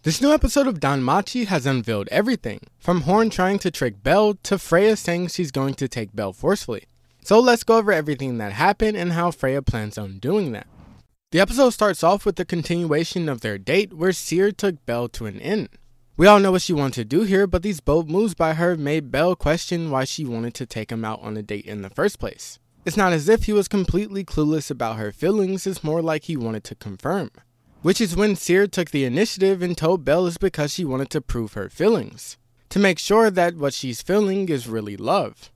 This new episode of DanMachi has unveiled everything, from Horn trying to trick Belle to Freya saying she's going to take Belle forcefully. So let's go over everything that happened and how Freya plans on doing that. The episode starts off with the continuation of their date where Cyr took Belle to an inn. We all know what she wanted to do here, but these bold moves by her made Belle question why she wanted to take him out on a date in the first place. It's not as if he was completely clueless about her feelings, it's more like he wanted to confirm. Which is when Cyr took the initiative and told Belle it's because she wanted to prove her feelings, to make sure that what she's feeling is really love.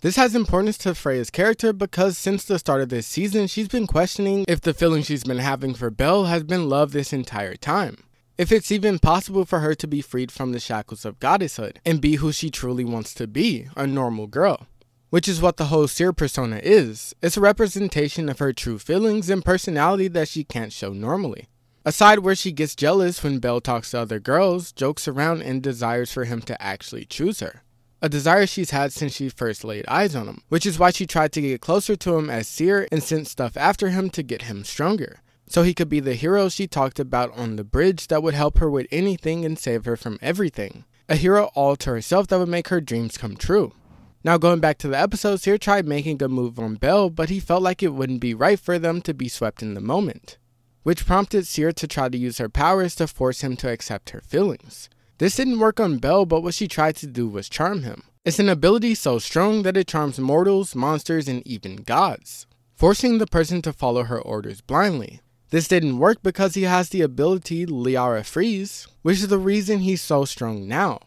This has importance to Freya's character because since the start of this season, she's been questioning if the feeling she's been having for Belle has been love this entire time. If it's even possible for her to be freed from the shackles of goddesshood and be who she truly wants to be, a normal girl. Which is what the whole Cyr persona is. It's a representation of her true feelings and personality that she can't show normally. Aside where she gets jealous when Belle talks to other girls, jokes around, and desires for him to actually choose her. A desire she's had since she first laid eyes on him, which is why she tried to get closer to him as Cyr and sent stuff after him to get him stronger, so he could be the hero she talked about on the bridge that would help her with anything and save her from everything. A hero all to herself that would make her dreams come true. Now going back to the episode, Cyr tried making a move on Belle, but he felt like it wouldn't be right for them to be swept in the moment, which prompted Cyr to try to use her powers to force him to accept her feelings. This didn't work on Belle, but what she tried to do was charm him. It's an ability so strong that it charms mortals, monsters, and even gods, forcing the person to follow her orders blindly. This didn't work because he has the ability Liara Freeze, which is the reason he's so strong now.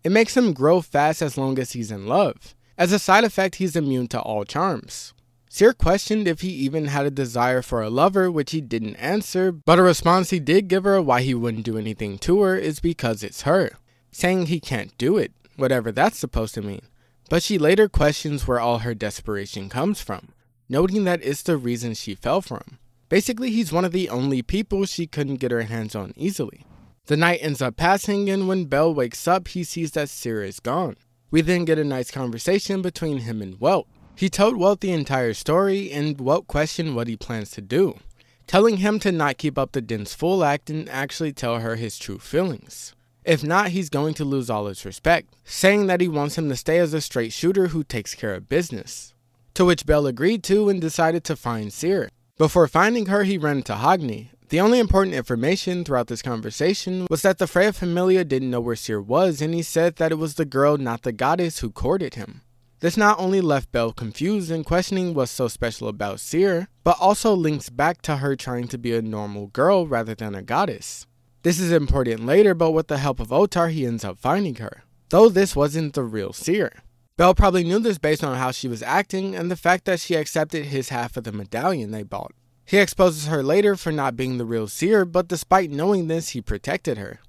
It makes him grow fast as long as he's in love. As a side effect, he's immune to all charms. Cyr questioned if he even had a desire for a lover, which he didn't answer, but a response he did give her why he wouldn't do anything to her is because it's her, saying he can't do it, whatever that's supposed to mean. But she later questions where all her desperation comes from, noting that it's the reason she fell for him. Basically, he's one of the only people she couldn't get her hands on easily. The night ends up passing, and when Belle wakes up, he sees that Cyr is gone. We then get a nice conversation between him and Welt. He told Welt the entire story, and Welt questioned what he plans to do, telling him to not keep up the dense fool act and actually tell her his true feelings. If not, he's going to lose all his respect, saying that he wants him to stay as a straight shooter who takes care of business. To which Belle agreed to and decided to find Cyr. Before finding her, he ran into Hogni. The only important information throughout this conversation was that the Freya Familia didn't know where Cyr was, and he said that it was the girl, not the goddess, who courted him. This not only left Belle confused and questioning what's so special about Cyr, but also links back to her trying to be a normal girl rather than a goddess. This is important later, but with the help of Ottar, he ends up finding her, though this wasn't the real Cyr. Belle probably knew this based on how she was acting and the fact that she accepted his half of the medallion they bought. He exposes her later for not being the real Cyr, but despite knowing this, he protected her.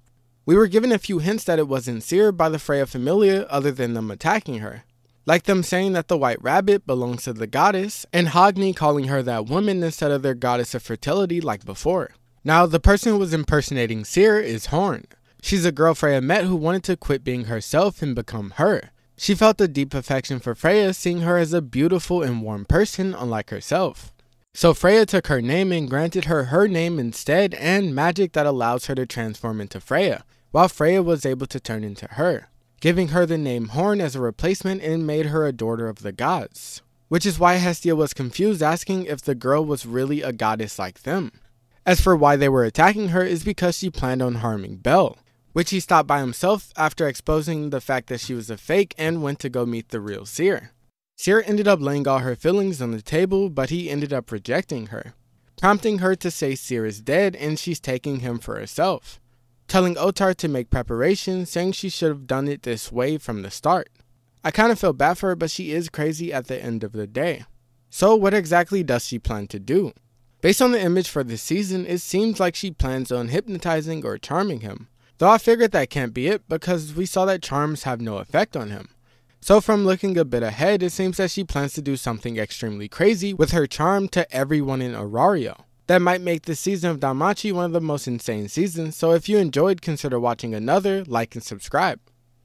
We were given a few hints that it wasn't Cyr by the Freya Familia other than them attacking her, like them saying that the white rabbit belongs to the goddess, and Hogni calling her that woman instead of their goddess of fertility like before. Now, the person who was impersonating Cyr is Horn. She's a girl Freya met who wanted to quit being herself and become her. She felt a deep affection for Freya, seeing her as a beautiful and warm person unlike herself. So Freya took her name and granted her her name instead and magic that allows her to transform into Freya, while Freya was able to turn into her, giving her the name Horn as a replacement and made her a daughter of the gods. Which is why Hestia was confused, asking if the girl was really a goddess like them. As for why they were attacking her is because she planned on harming Belle, which he stopped by himself after exposing the fact that she was a fake and went to go meet the real Cyr. Cyr ended up laying all her feelings on the table, but he ended up rejecting her, prompting her to say Cyr is dead and she's taking him for herself, telling Ottar to make preparations, saying she should have done it this way from the start. I kind of feel bad for her, but she is crazy at the end of the day. So what exactly does she plan to do? Based on the image for this season, it seems like she plans on hypnotizing or charming him, though I figured that can't be it because we saw that charms have no effect on him. So from looking a bit ahead, it seems that she plans to do something extremely crazy with her charm to everyone in Aurario. That might make this season of DanMachi one of the most insane seasons, so if you enjoyed, consider watching another, like and subscribe.